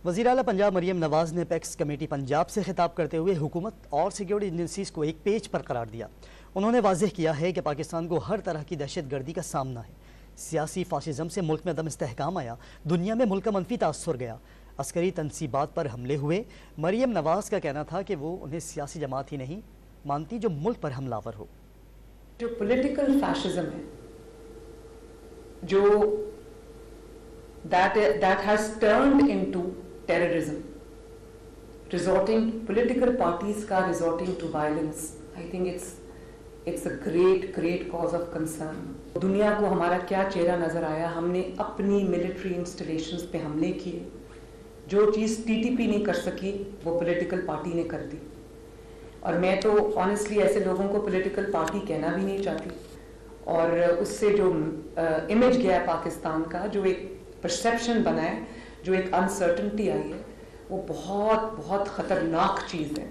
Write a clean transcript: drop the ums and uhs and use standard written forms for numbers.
وزیر اعلیٰ پنجاب مریم نواز نے پیکس کمیٹی پنجاب سے خطاب کرتے ہوئے حکومت اور سیکیورٹی ایجنسیز کو ایک پیج پر قرار دیا۔ انہوں نے واضح کیا ہے کہ پاکستان کو ہر طرح کی دہشت گردی کا سامنا ہے۔ سیاسی فاشزم سے ملک میں عدم استحکام آیا، دنیا میں ملک کا منفی تاثر گیا، عسکری تنصیبات پر حملے ہوئے۔ مریم نواز کا کہنا تھا کہ وہ انہیں سیاسی جماعت ہی نہیں مانتی جو ملک پر حملہ آور ہو۔ جو پولیٹیکل فیشزم ہے، جو that has turned into terrorism, political parties ka resorting to violence, I think it's a great cause of concern. دنیا کو ہمارا کیا چہرہ نظر آیا، ہم نے اپنی ملٹری انسٹالیشنز پہ حملے کیے، جو چیز ٹی ٹی پی نہیں کر سکی وہ پولیٹیکل پارٹی نے کر دی، اور میں تو آنیسٹلی ایسے لوگوں کو پولیٹیکل پارٹی کہنا بھی نہیں چاہتی، اور اس سے جو امیج گیا ہے پاکستان کا، جو ایک پرسیپشن بنا ہے، جو ایک انسرٹنٹی آئی ہے، وہ بہت خطرناک چیز ہے۔